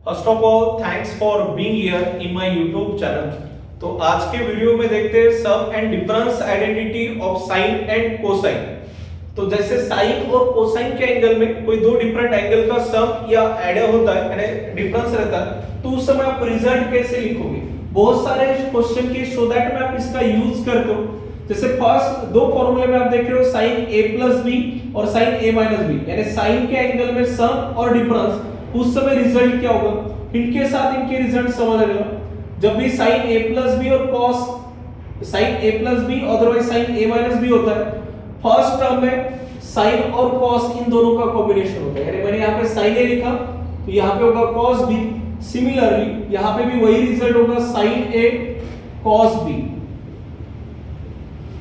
First of all thanks for being here in my YouTube channel. तो आज के video में देखते हैं sum and difference identity of sine and cosine. तो जैसे साइन और कोसाइन के एंगल में कोई दो डिफरेंट एंगल का सम या एड होता है यानी डिफरेंस रहता है, तो उस समय आप रिजल्ट कैसे लिखोगे। बहुत सारे क्वेश्चन के सो दैट में आप इसका यूज करते हो। जैसे फर्स्ट दो फॉर्मूले में आप देख रहे हो साइन a प्लस बी और साइन a माइनस बी, यानी साइन के एंगल में सम और डिफरेंस, उस समय रिजल्ट क्या होगा। इनके साथ इनके रिजल्ट समझ लेना। जब भी साइन a प्लस बी और cos साइन a प्लस बी अदरवाइज साइन a माइनस बी होता है, फर्स्ट टर्म में साइन और cos इन दोनों का कॉम्बिनेशन होता है। यानी मैंने यहाँ पे sin a लिखा तो यहाँ पे होगा cos b। सिमिलरली यहाँ पे भी वही रिजल्ट होगा sin a cos b।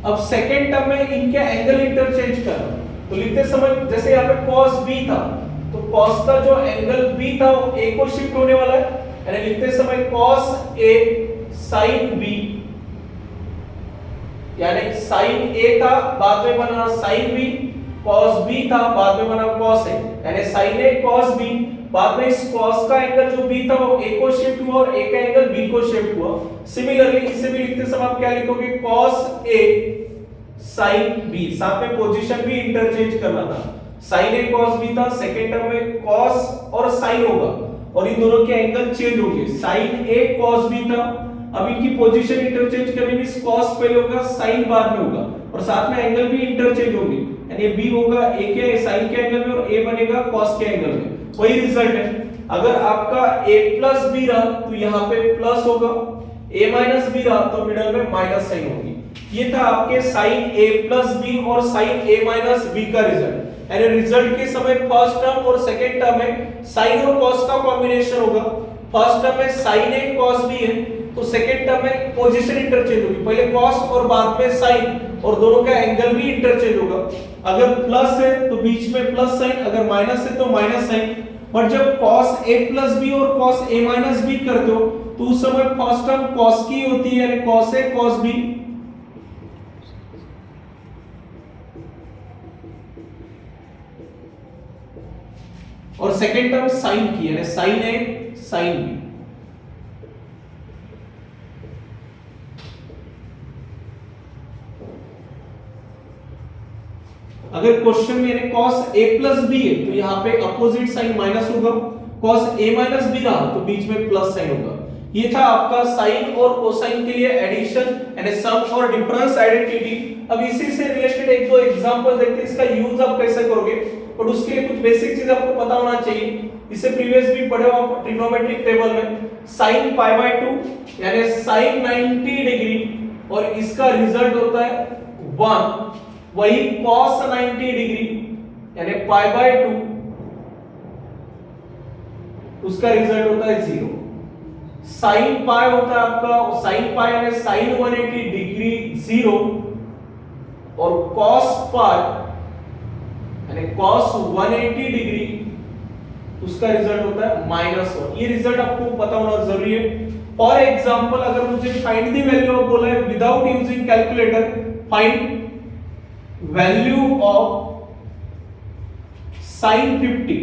अब सेकेंड टर्म में इनके एंगल इंटरचेंज करना, तो लिखते समय जैसे यहाँ पे cos b था तो cos का जो एंगल b था वो a को शिफ्ट होने वाला है, यानी लिखते समय cos a sin b, यानी sin a था बाद में बना sin b, cos b था बाद में बना cos a, यानी sin a cos b। बाद में इस cos का एंगल जो b था वो a को शिफ्ट हुआ और a का एंगल b को शिफ्ट हुआ। सिमिलरली इसे भी लिखते समय आप क्या लिखोगे cos a sin b, साथ में पोजीशन भी इंटरचेंज करना था। sin a cos b था, सेकंड टर्म में cos और sin होगा और इन दोनों के एंगल चेंज होंगे। sin a cos b था, अब इनकी पोजीशन इंटरचेंज करने में cos पहले होगा sin बाद में होगा और साथ में एंगल भी इंटरचेंज होंगे, यानी b होगा a के sin के एंगल में और a बनेगा cos के एंगल में। वही रिजल्ट है। अगर आपका a प्लस b रहा तो यहाँ पे प्लस होगा, a माइनस b रहा तो मिडल में माइनस साइन होगी। ये था आपके sin a प्लस b और sin a माइनस b का रिजल्ट। यानी रिजल्ट के समय फर्स्ट टर्म और सेकंड टर्म में sin और cos का कॉम्बिनेशन होगा। फर्स्ट टर्म में sin a cos b है तो सेकंड टर्म में पोजीशन इंटरचेंज होगी, पहले cos और बाद में sin और दोनों का एंगल भी इंटरचेंज होगा। अगर प्लस है तो बीच में प्लस साइन, अगर माइनस है तो माइनस साइन। बट जब cos a प्लस b और cos a माइनस b करते हो तो उस समय फर्स्ट टर्म cos की होती है, यानी cos a cos b, और सेकेंड टर्म sin की, यानी sin a sin b। अगर क्वेश्चन में यानी cos a प्लस b है तो यहाँ पे अपोजिट साइन माइनस होगा, cos a माइनस b रहा तो बीच में प्लस साइन होगा। ये था आपका साइन और कोसाइन के लिए एडिशन यानी सम और डिफरेंस आइडेंटिटी। अब इसी से रिलेटेड एक दो एग्जांपल देखते हैं, इसका यूज आप कैसे करोगे, और उसके लिए कुछ बेसिक चीज आपको पता होना चाहिए। इससे प्रीवियस भी पढ़े हो आप ट्रिग्नोमेट्रिक टेबल में, sin पाई बाय 2 यानी sin 90 डिग्री और इसका रिजल्ट होता है 1। वही cos 90 डिग्री यानी पाई बाय 2, उसका रिजल्ट होता है 0। sin पाई होता है आपका sin पाई यानी sin 180 डिग्री 0 और cos पाई यानी cos 180 डिग्री, उसका रिजल्ट होता है -1। ये रिजल्ट आपको पता होना जरूरी है। फॉर एग्जांपल अगर मुझे फाइंड द वैल्यू ऑफ बोला है without using calculator, find value of sin 50।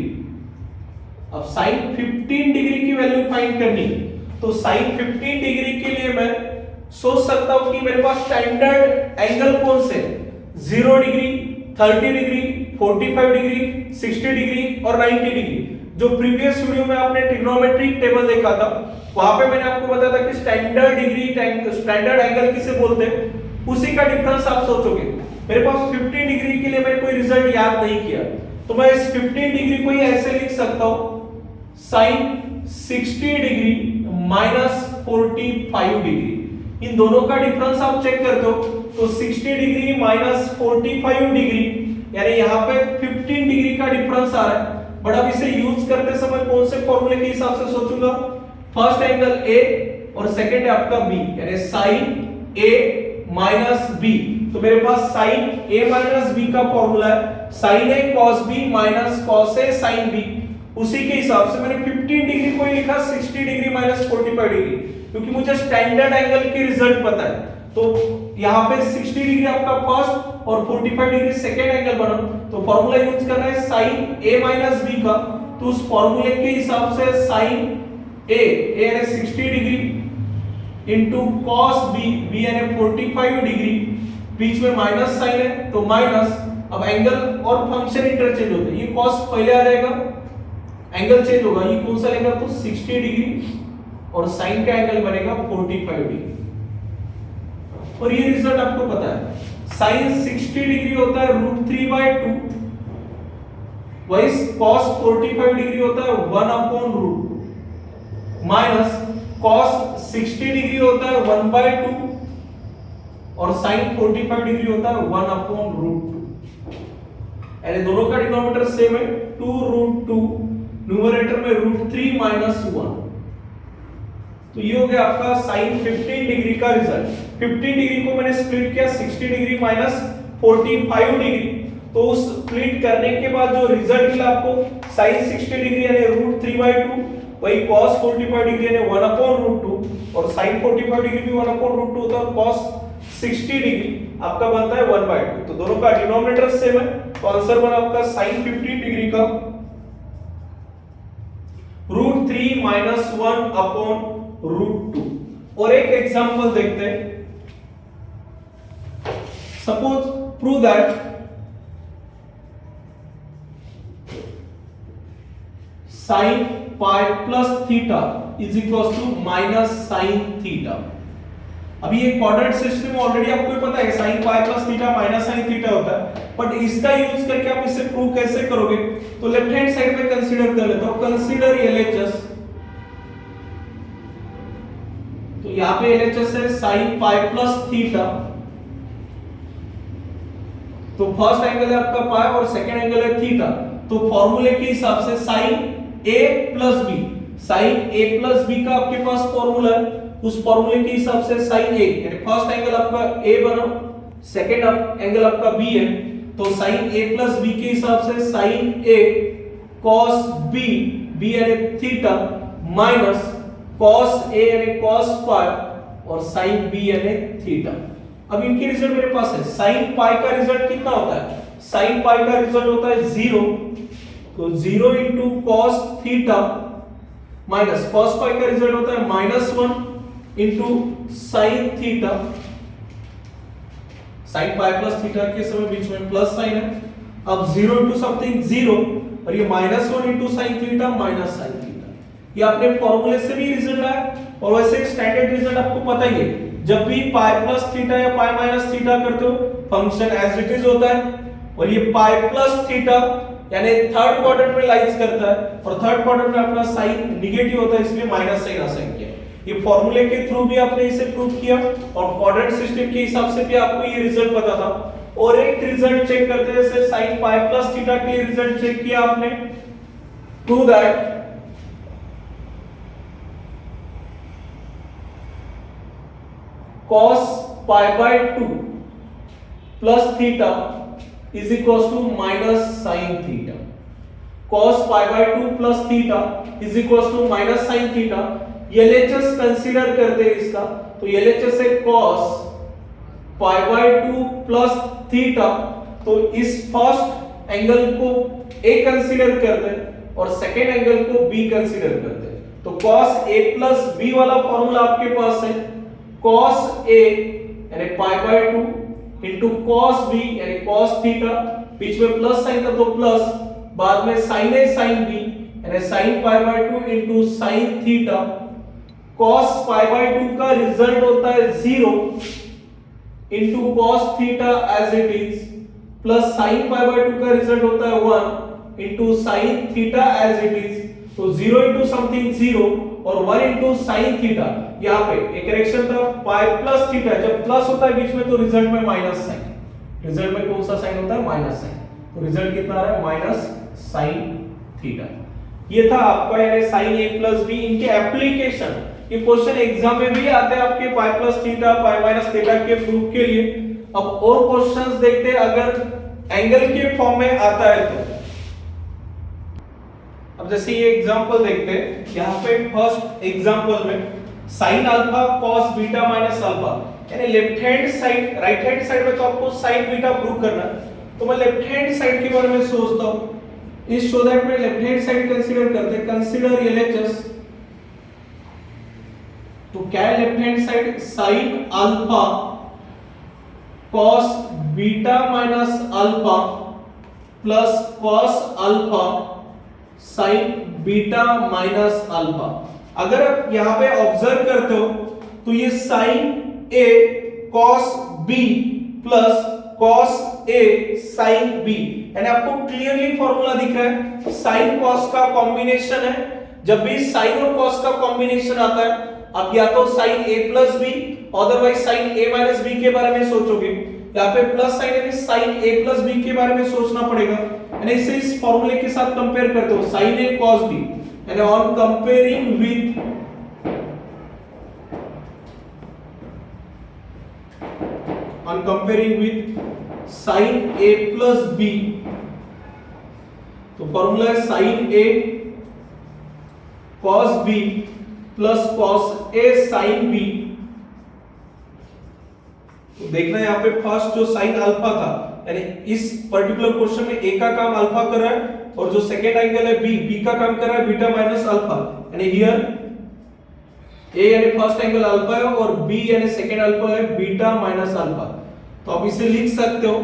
अब sin 15 डिग्री की वैल्यू फाइंड करनी, तो sin 15 डिग्री के लिए मैं सोच सकता हूं कि मेरे पास स्टैंडर्ड एंगल कौन से 0 डिग्री, 30 डिग्री, 45 डिग्री, 60 डिग्री और 90 डिग्री। जो प्रीवियस वीडियो में आपने ट्रिग्नोमेट्रिक टेबल देखा था वहां पे मैंने आपको बताया था कि स्टैंडर्ड डिग्री स्टैंडर्ड एंगल किसे बोलते हैं, उसी का डिफरेंस आप सोचोगे। मेरे पास 15 डिग्री के लिए मैंने कोई रिजल्ट याद नहीं किया तो मैं इस 15 डिग्री को ही ऐसे लिख सकता हूं sin 60 डिग्री माइनस 45 डिग्री। इन दोनों का डिफरेंस आप चेक करते हो तो 60 डिग्री माइनस 45 डिग्री यानी यहाँ पे 15 डिग्री का डिफरेंस आ रहा है। बट अब इसे यूज करते समय कौन से फॉर्मूले के हिसाब से सोचूंगा, फर्स्ट एंगल a और सेकंड है आपका b, यानी sin a माइनस b। तो मेरे पास sin a माइनस b का फॉर्मूला है sin a cos b minus cos a sin b। उसी के हिसाब से मैंने 15 डिग्री को ही लिखा 60 डिग्री माइनस 45 डिग्री, क्योंकि मुझे स्टैंडर्ड एंगल के रिजल्ट पता है। तो यहाँ पे 60 डिग्री आपका फर्स्ट और 45 डिग्री सेकेंड एंगल बना, तो फॉर्मूला यूज करना है sin a माइनस b का, तो उस फॉर्मूले के हिसाब से साइन ए यानी 60 डिग्री इंटू कॉस बी यानी 45 डिग्री, बीच में माइनस साइन है तो माइनस। अब एंगल और फंक्शन इंटरचेंज होते हैं, ये कॉस पहले आ जाएगा, एंगल चेंज होगा, ये कौन सा लेगा तो 60 डिग्री और साइन का एंगल बनेगा 45 डिग्री। और ये रिजल्ट आपको पता है, साइन 60 डिग्री होता है √3/2, वही कॉस 45 डिग्री होता है 1/√2 माइनस कॉस 60 डिग्री होता है 1/2 और साइन 45 डिग्री होता है 1/√2। यानी दोनों का डिनोमिनेटर सेम है 2√2, न्यूमरेटर में √3 - 1। तो ये हो गया आपका साइन 15 डिग्री का रिजल्ट। 15 डिग्री को मैंने स्प्लिट किया 60 डिग्री माइनस 45 डिग्री, तो उस स्प्लिट करने के बाद जो रिजल्ट मिला आपको साइन 60 डिग्री यानी √3/2, वही cos 45 डिग्री यानी 1/√2 और sin 45 डिग्री भी 1/√2 होता है और cos 60 डिग्री आपका बनता है 1/2। तो दोनों का डिनोमिनेटर सेम है, तो आंसर बना आपका sin 15 डिग्री का √3 - 1/√2। और एक एग्जांपल देखते हैं। Suppose prove that sin pi plus theta is equals to minus sin theta। अभी ये कोऑर्डिनेट सिस्टम ऑलरेडी आपको पता है sin pi plus theta minus sin theta होता है, बट इसका यूज करके आप इसे प्रूव कैसे करोगे, तो लेफ्ट हैंड साइड में कंसीडर कर लेता हूं, कंसीडर LHS। तो यहां पे LHS है sin pi plus theta, तो फर्स्ट एंगल है आपका पाई और सेकंड एंगल है थीटा। तो फॉर्मूले के हिसाब से sin a plus b, sin a plus b का आपके पास फॉर्मूला है, उस फॉर्मूले के हिसाब से sin a यानी फर्स्ट एंगल आपका a बना, सेकंड एंगल आपका b है, तो sin a plus b के हिसाब से sin a cos b यानी थीटा माइनस cos a यानी cos pi और sin b यानी थीटा। अब इनके रिजल्ट मेरे पास है, sin pi का रिजल्ट कितना होता है, sin pi का रिजल्ट होता है 0, तो 0 into cos theta minus cos pi का रिजल्ट होता है -1 into sin theta. sin pi plus theta के समय बीच में प्लस साइन है, अब 0 इंटू समथिंग 0 और ये -1 into sin theta minus sin theta. ये आपने फॉर्मूले से भी रिजल्ट आया, और वैसे स्टैंडर्ड रिजल्ट आपको पता ही है, जब भी pi प्लस थीटा या pi माइनस थीटा करते हो फंक्शन एज इट इज होता है, और ये pi प्लस थीटा यानी थर्ड क्वाड्रेंट में लाइज करता है, और थर्ड क्वाड्रेंट में अपना साइन निगेटिव होता है, इसलिए माइनस साइन असाइन किया। ये फॉर्मूले के थ्रू भी आपने इसे प्रूव किया, और क्वाड्रेंट सिस्टम के हिसाब से भी आपको ये रिजल्ट पता था। और एक रिजल्ट चेक करते हैं, जैसे sin pi प्लस थीटा के लिए रिजल्ट चेक किया आपने, prove that cos pi by 2 plus theta is equals to minus sin theta। cos pi by 2 plus theta is equals to minus sin theta। LHS consider करते हैं इसका, तो LHS है cos pi by 2 plus theta, तो इस first angle को A consider करते हैं और सेकेंड एंगल को B कंसीडर करते हैं। तो cos A plus B वाला फॉर्मूला आपके पास है, cos A यानी pi by 2 into cos B यानी cos थीटा, बीच में प्लस साइन था तो प्लस, बाद में sin A sin B यानी sin pi by 2 into sin theta. cos pi by 2 का रिजल्ट होता है 0 into cos theta as it is, plus sin pi by 2 का रिजल्ट होता है 1 into sin theta as it is। तो 0 into something 0 और 1 into sin theta. यहाँ पे एक करेक्शन था, पाई प्लस थीटा, जब प्लस होता है बीच में तो रिजल्ट में माइनस साइन, रिजल्ट में कौन सा साइन होता है माइनस साइन, तो रिजल्ट कितना आ रहा है माइनस साइन थीटा। ये था आपका यानी sin a प्लस b। इनके एप्लीकेशन ये क्वेश्चन एग्जाम में भी आते हैं आपके pi plus theta pi minus theta के प्रूफ के लिए। अब और क्वेश्चंस देखते हैं अगर एंगल के फॉर्म में आता है तो। अब जैसे ये एग्जांपल देखते हैं, यहाँ पे फर्स्ट एग्जांपल में sin alpha cos beta minus alpha, यानी left hand side, right hand side में तो आपको sin बीटा प्रूव करना है, तो मैं लेफ्ट हैंड साइड के बारे में सोचता हूँ। इस सो दैट में लेफ्ट हैंड साइड कंसीडर करते हैं, कंसीडर LHS। तो क्या है left hand side, sine alpha cos beta minus alpha plus cos alpha sign beta minus alpha. अगर आप यहां पे ऑब्जर्व करते हो तो ये sign A cos B plus cos A sine B, यानी आपको क्लियरली फॉर्मूला दिख रहा है, साइन कॉस का कॉम्बिनेशन है। जब भी साइन और कॉस का कॉम्बिनेशन आता है आप या तो साइन ए प्लस बी अदरवाइज साइन ए माइनस बी के बारे में सोचोगे, यहाँ पे प्लस साइन है, साइन ए प्लस बी के बारे में सोचना पड़ेगा। यानी इसे इस फॉर्मूले के साथ कंपेयर करते हो, साइन ए कॉस बी, यानी on comparing with sin a plus b, तो फॉर्मूला है sin a cos b plus cos a sin b। तो देखना है यहाँ पे फर्स्ट जो sin अल्फा था, यानी इस पर्टिकुलर क्वेश्चन में a का काम अल्फा कर रहा है और जो सेकेंड एंगल है b का काम कर रहा है बीटा माइनस अल्फा, यानी हियर a यानी फर्स्ट एंगल अल्फा है और b यानी सेकेंड अल्फा है बीटा माइनस अल्फा। तो आप इसे लिख सकते हो,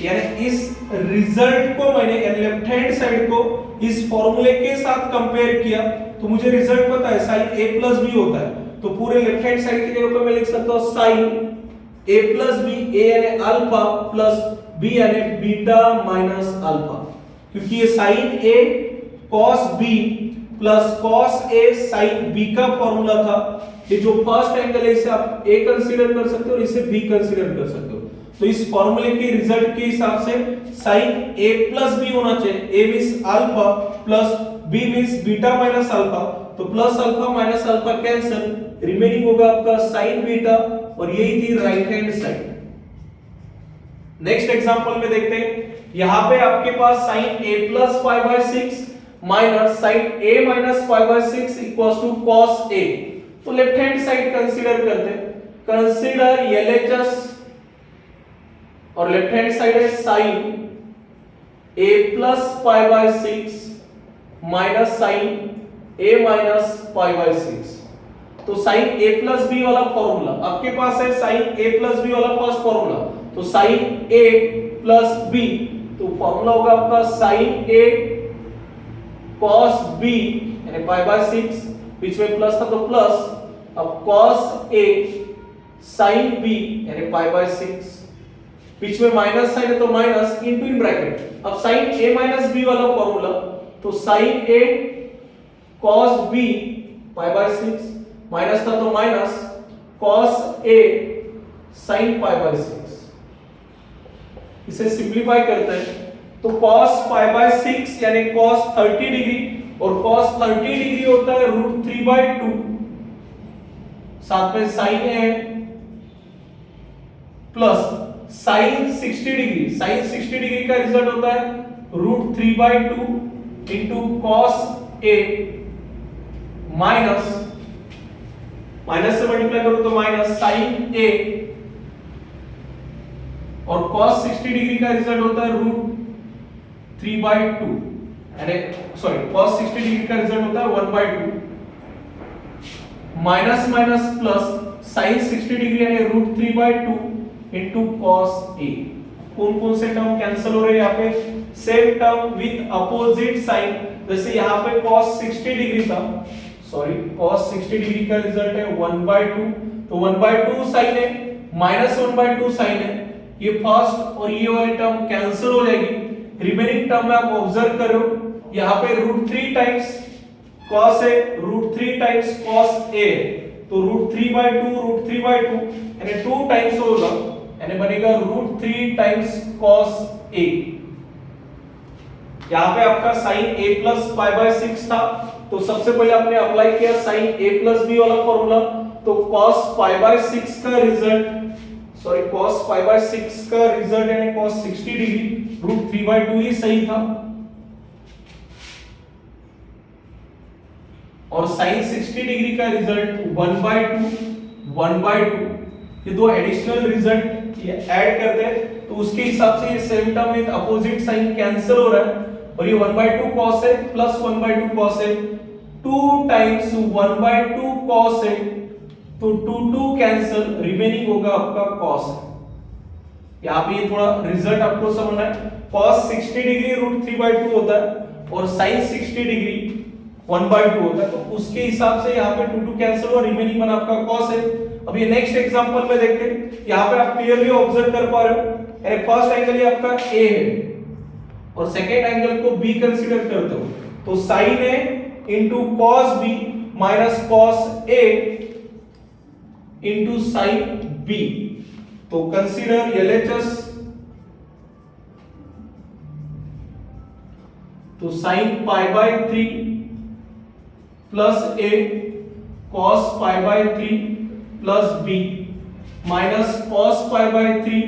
यानी इस रिजल्ट को मैंने लेफ्ट हैंड साइड को इस फॉर्मूले के साथ कंपेयर किया तो मुझे रिजल्ट पता है साइन a प्लस बी होता है। तो पूरे लेफ्ट हैंड साइड की जगह पे मैं लिख सकता हूं sine a plus B, a यानी अल्फा प्लस b यानी बीटा माइनस अल्फा, क्योंकि ये sine a cos b plus cos a sin b का फॉर्मूला था। ये जो फर्स्ट एंगल है इसे आप a कंसीडर कर सकते हो और इसे b कंसीडर कर सकते हो। तो इस फॉर्मूले के रिजल्ट के हिसाब से sin a प्लस b होना चाहिए, a means alpha plus b means beta minus alpha, तो plus alpha minus alpha cancel, remaining होगा आपका sin बीटा और यही थी right hand side. Next example में देखते हैं, यहां पे आपके पास sin a plus 5/6 minus sin a minus 5/6 equals to cos a। तो लेफ्ट हैंड साइड कंसीडर करते हैं, कंसीडर LHS और लेफ्ट हैंड साइड है sin a plus 5/6 minus sin a minus 5/6। तो sin a प्लस b वाला formula आपके पास है, sin a plus b वाला फर्स्ट फॉर्मूला, तो sin a प्लस b, तो फॉर्मूला होगा आपका sin a cos b यानी 5/6, बीच में प्लस था तो प्लस, अब cos a sin b यानी 5/6, बीच में माइनस साइन है तो माइनस इनटू इन ब्रैकेट। अब sin a माइनस b वाला फॉर्मूला, तो sin a cos b 5/6 minus था तो माइनस cos a sin 5/6। इसे सिंपलीफाई करते हैं तो cos 5/6 यानी cos 30 डिग्री और cos 30 डिग्री होता है √3/2, साथ में sin है plus sin 60 degree, sin 60 degree का रिजल्ट होता है √3/2 इनटू cos a माइनस से मल्टीप्लाई करो तो माइनस sin a और cos 60 डिग्री का रिजल्ट होता है √3/2, यानी सॉरी cos 60 डिग्री का रिजल्ट होता है 1/2 minus minus plus sin 60 degree यानी √3/2 इनटू cos a। कौन से टर्म कैंसिल हो रहे हैं यहाँ पे, same term with opposite sign, जैसे यहाँ पे cos 60 डिग्री था, सॉरी cos 60 डिग्री का रिजल्ट है 1/2, तो 1/2 साइन है माइनस 1/2 साइन है, ये फर्स्ट और ये वाली टर्म कैंसिल हो जाएगी। रिमेनिंग टर्म में आप ऑब्जर्व करो, यहाँ पे √3 टाइम्स cos है, √3 टाइम्स cos a, तो √3/2 यानी 2 टाइम्स होगा, यानी बनेगा √3 टाइम्स cos a। यहाँ पे आपका sin a प्लस 5/6 था, तो सबसे पहले आपने अप्लाई किया sin a प्लस b वाला फॉर्मूला, तो cos 5/6 का रिजल्ट, सॉरी cos 5/6 का रिजल्ट यानी cos 60 डिग्री √3/2 ही सही था, और sin 60 डिग्री का रिजल्ट 1/2, ये दो एडिशनल रिजल्ट ये ऐड करते हैं तो उसके हिसाब से ये same term with opposite sign cancel हो रहा है, और ये 1/2 cos है प्लस 1/2 cos है, 2 टाइम्स 1/2 cos है, तो 2 कैंसिल, रिमेनिंग होगा आपका cos। यहाँ पे ये थोड़ा रिजल्ट आपको समझना है, cos 60 डिग्री √3/2 होता है और sin 60 डिग्री 1/2 होता है, तो उसके हिसाब से यहाँ पे 2 कैंसिल हुआ, रिमेनिंग बना आपका cos है। अब ये नेक्स्ट एग्जांपल में देखते हैं, यहाँ पे आप क्लियरली ऑब्जर्व कर पा रहे हो, यानी फर्स्ट एंगल ये आपका A है और सेकेंड एंगल को B कंसीडर करते हो, तो sin A into cos B minus cos A into sin B, तो कंसीडर LHS, तो sin π/3 plus A cos π/3 plus B minus cos π/3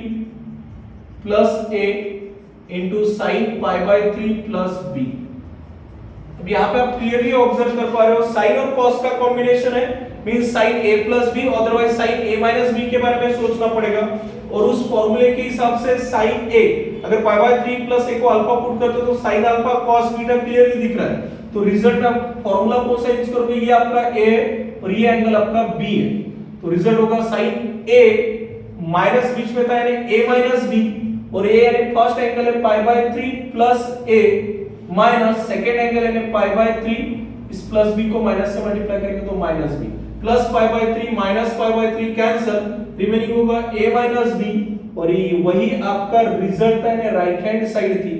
plus A into sin π/3 plus B। अब यहाँ पे आप क्लियरली ऑब्जर्व कर पा रहे हो, sin और cos का कॉम्बिनेशन है, means sin A plus B, otherwise sin A minus B के बारे में सोचना पड़ेगा, और उस फॉर्मूले के हिसाब से sin A अगर π/3 प्लस A को अल्फा पुट करते हो तो sin alpha cos beta clearly दिख रहा है, तो रिजल्ट में आप फॉर्मूला कौन सा यूज करोगे, ये आपका A है और ये एंगल आपका B है, तो रिजल्ट होगा sin A माइनस बीच में था यानी A माइनस B, और A यानी फर्स्ट एंगल है π/3 plus A minus second angle है π/3, इस प्लस B को माइनस से मल्टीप्लाई करेंगे तो minus B plus π/3 minus π/3 cancel, remaining होगा A माइनस B, और ये वही आपका रिजल्ट है, राइट हैंड साइड थी।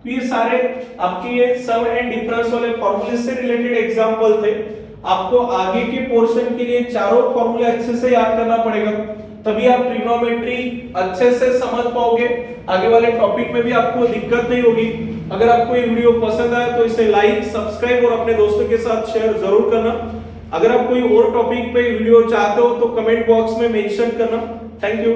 तो ये सारे आपके ये सम एंड डिफरेंस वाले फॉर्मूले से रिलेटेड एग्जांपल थे। आपको आगे के पोर्शन के लिए चारों फॉर्मूले अच्छे से याद करना पड़ेगा, तभी आप ट्रिग्नोमेट्री अच्छे से समझ पाओगे, आगे वाले टॉपिक में भी आपको दिक्कत नहीं होगी। अगर आपको ये वीडियो पसंद आया तो इसे लाइक, सब्सक्राइब और अपने दोस्तों के साथ शेयर जरूर करना। अगर आप कोई और टॉपिक पे वीडियो चाहते हो तो कमेंट बॉक्स में मेंशन करना। Thank you.